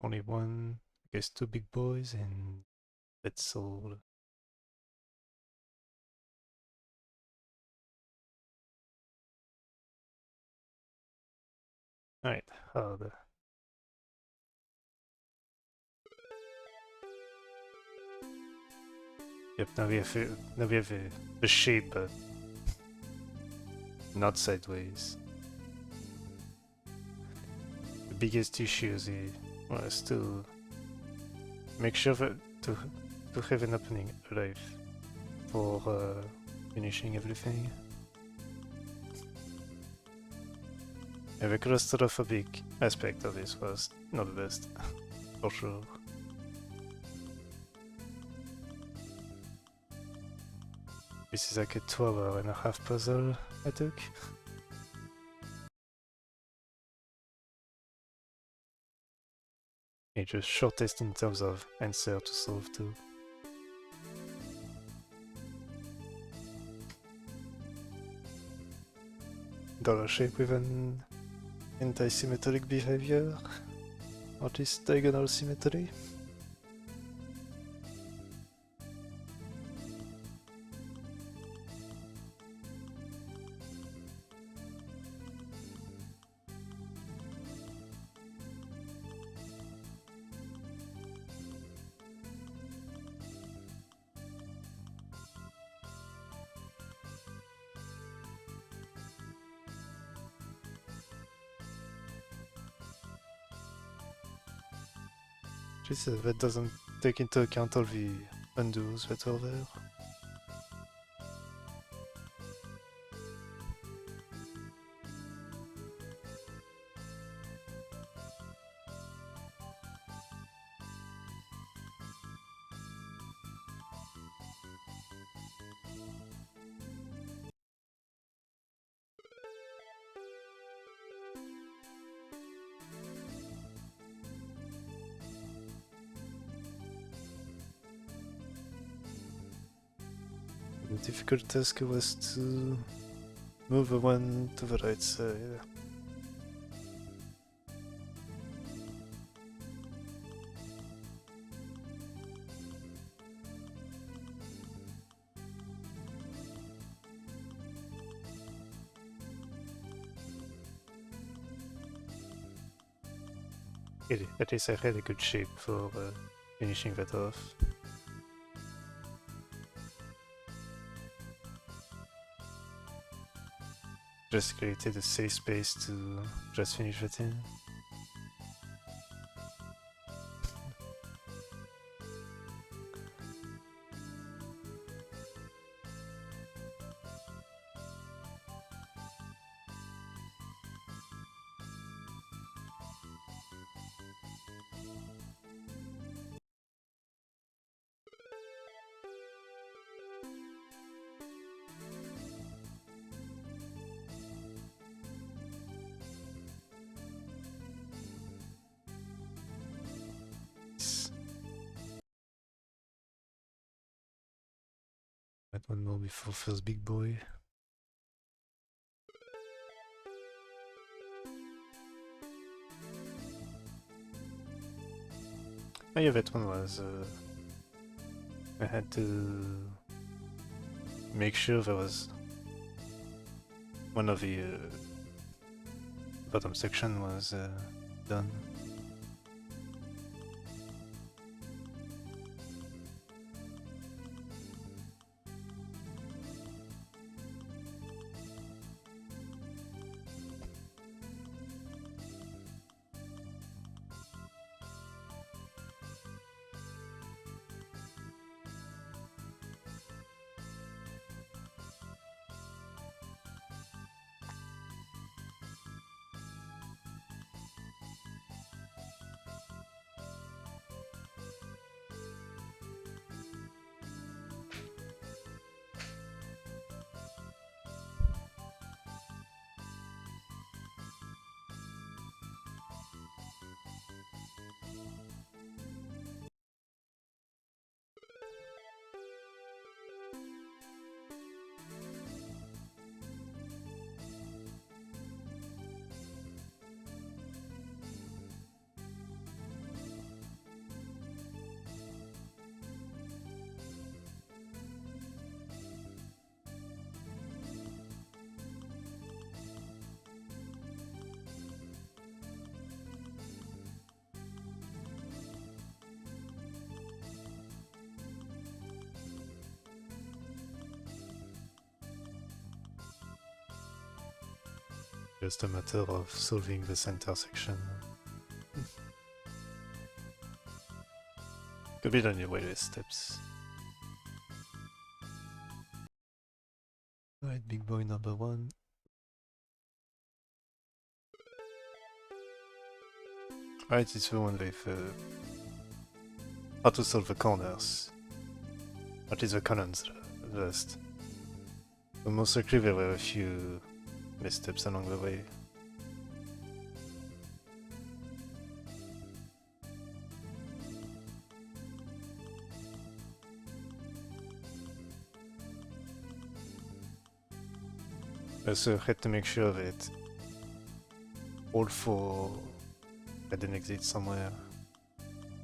Only one, I guess two big boys and that's all. Alright, hard. Yep, now we have the shape, but not sideways. The biggest issue is was to make sure that to have an opening alive for finishing everything. And the claustrophobic aspect of this was not the best, for sure. This is like a 12-hour-and-a-half puzzle I took. It's just shortest in terms of answer to solve too. Dollar shape with an anti-symmetric behavior, or at least diagonal symmetry. That doesn't take into account all the undos that are there. The difficult task was to move the one to the right side. At least I had a good shape for finishing that off. Just created a safe space to just finish it in. Add one more before first big boy. Oh yeah, that one was... I had to make sure there was one of the bottom section was done. Just a matter of solving this intersection. Could be done your way with steps. Alright, big boy number 1. Alright, it's the one with how to solve the corners. What is the columns first? But most likely there were a few missteps along the way. Also had to make sure that all 4 had an exit somewhere.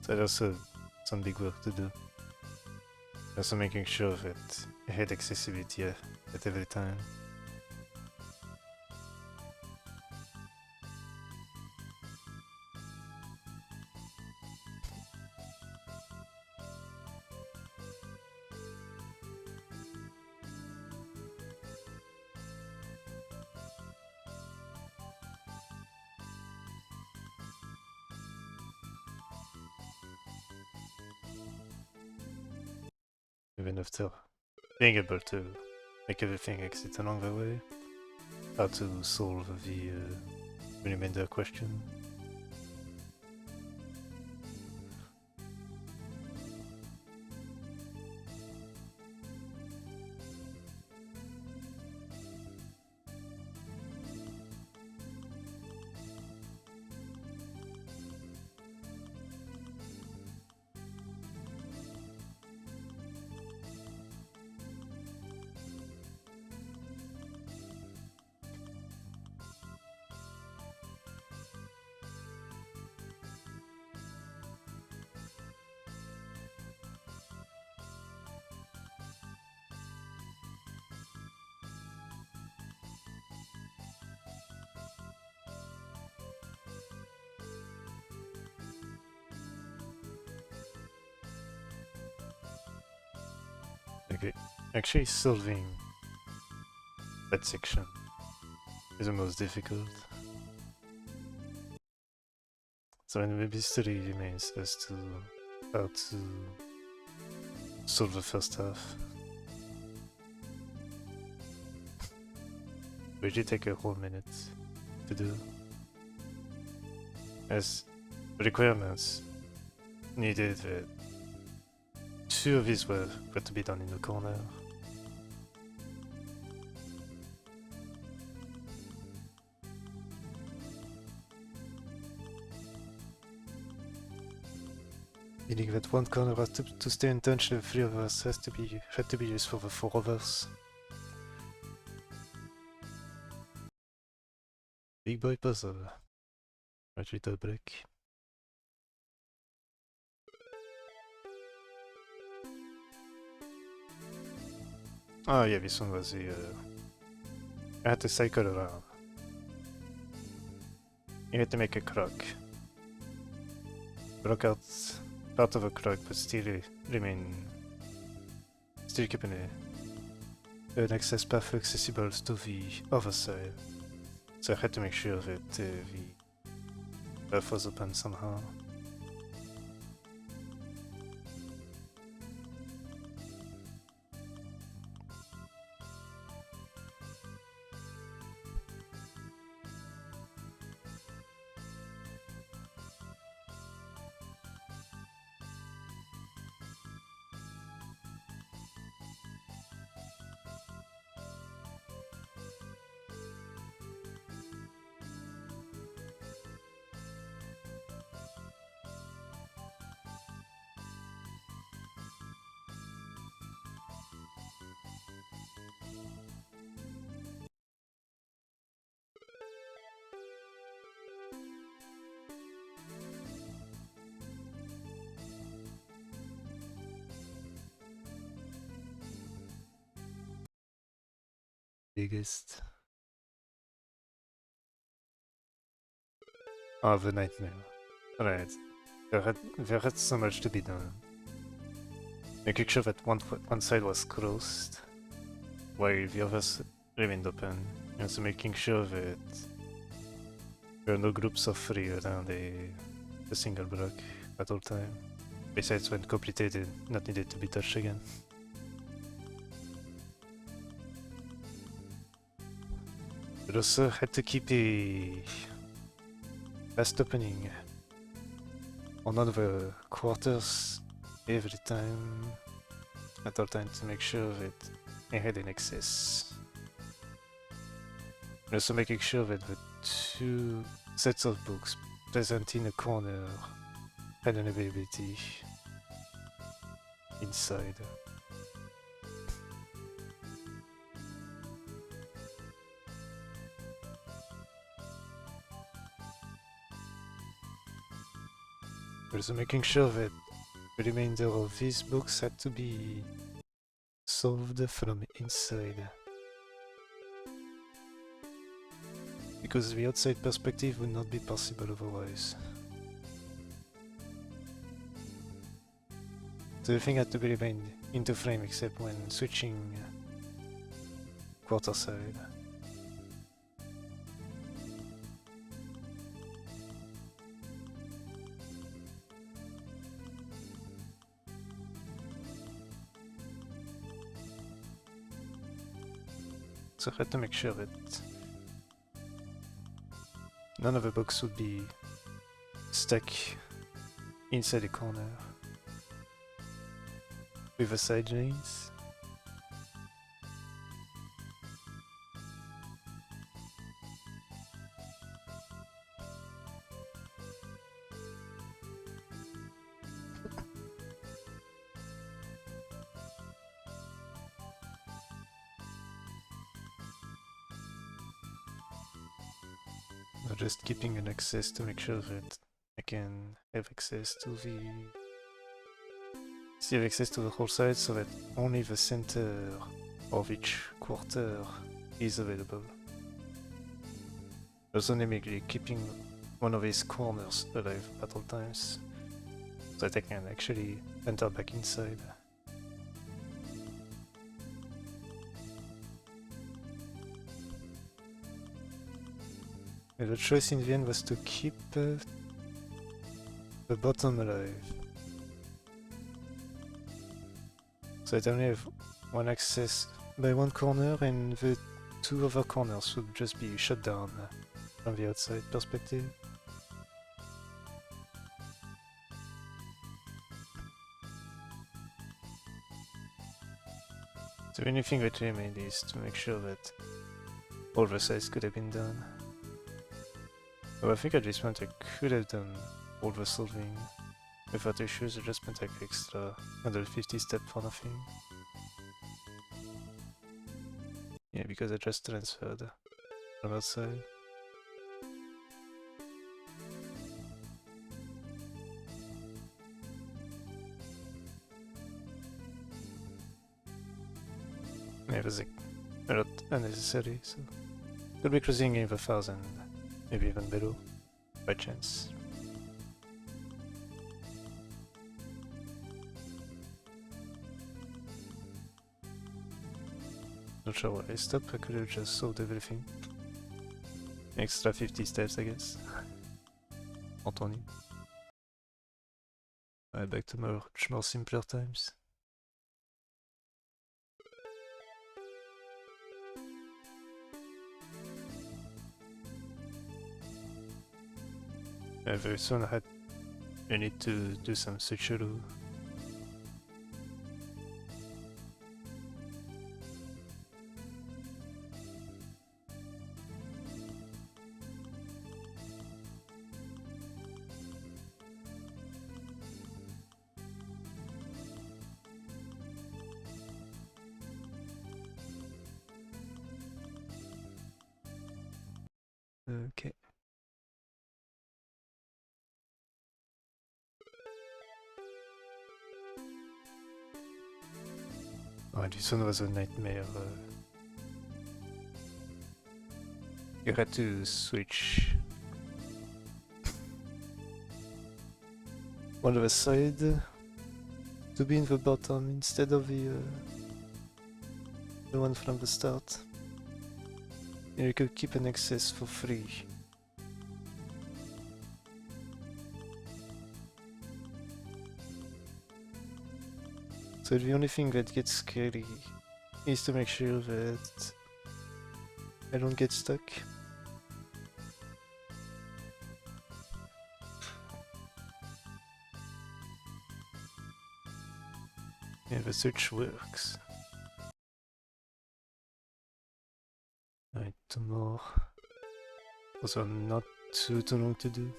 So there's also some big work to do. Also making sure that I had accessibility at every time. Even after being able to make everything exit along the way, how to solve the remainder question. Okay, actually solving that section is the most difficult. So the mystery remains as to how to solve the first half. Which did take a whole minute to do. As requirements needed that 2 of these were to be done in the corner. Meaning that 1 corner has to stay in touch, the 3 of us had to be used for the 4 of us. Big boy puzzle. Right, little break. Oh yeah, this one was the... I had to cycle around. You had to make a clock. Block out part of a clock, but still still keeping an access path accessible to the other side. So I had to make sure that the path was open somehow. Biggest of the nightmare. Alright, there had so much to be done. Making sure that one side was closed, while the others remained open. Also making sure that There are no groups of 3 around a single block at all time. Besides when completed and not needed to be touched again. But also had to keep a fast opening on all the quarters every time, at all times, to make sure that I had an excess. And also making sure that the 2 sets of books present in a corner had an availability inside. Also making sure that the remainder of these books had to be solved from inside. Because the outside perspective would not be possible otherwise. So the thing had to be remained into frame except when switching quarter side. So I had to make sure that none of the books would be stuck inside a corner with the side lanes. Just keeping an access to make sure that I can have access to the whole side, so that only the center of each quarter is available. Also namely keeping one of these corners alive at all times, so that I can actually enter back inside. And the choice in the end was to keep the bottom alive. So I only have one access by one corner, and the 2 other corners would just be shut down from the outside perspective. So the only thing that remained is to make sure that all the sides could have been done. Well, I think at this point I could have done all the solving without issues. I just spent like extra 150 steps for nothing. Yeah, because I just transferred from outside. Yeah, it was like a lot unnecessary, so could be cruising in the 1000. Maybe even below, by chance. Not sure why I stopped, I could have just solved everything. Extra 50 steps, I guess. Anthony. Alright, back to much more simpler times. Very soon I need to do some switcheroo. Okay. Oh, this one was a nightmare. You had to switch one of the side to be in the bottom instead of the one from the start. And you could keep an access for free So the only thing that gets scary is to make sure that I don't get stuck. Yeah, the search works. Alright, 2 more. Also not too long to do.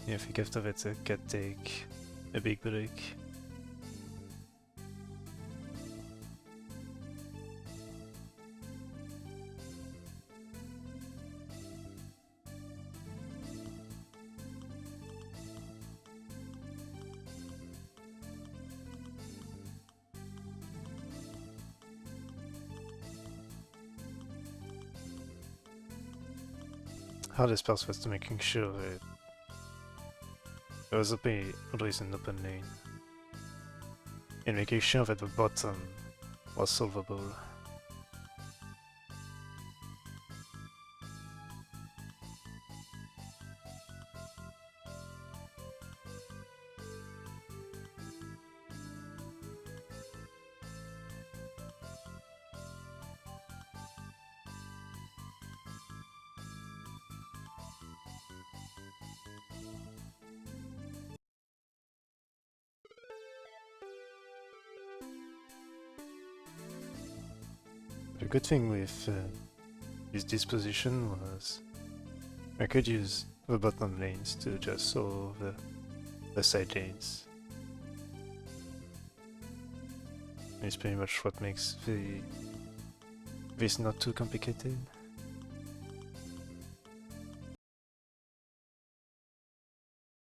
Yeah, I think after that I can take a big break. Hardest part was to making sure that there was always an open lane. And making sure that the bottom was solvable. The good thing with this disposition was I could use the bottom lanes to just solve the side lanes. It's pretty much what makes this not too complicated.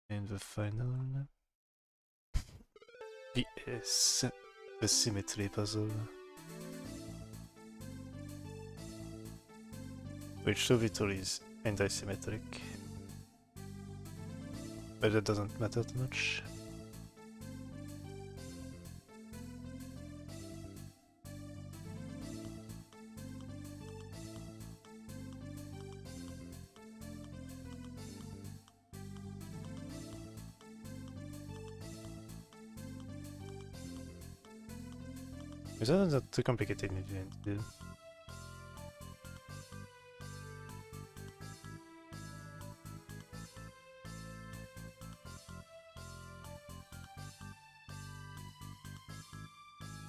And the final the Symmetry puzzle. Which Sovitor is anti-symmetric. But that doesn't matter too much. It's not too complicated in the end to do.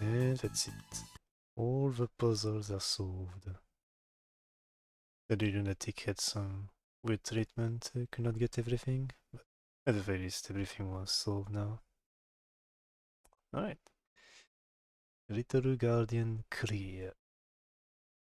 And that's it. All the puzzles are solved. The lunatic had some weird treatment, could not get everything, but at the very least everything was solved now. Alright. Little Guardian clear.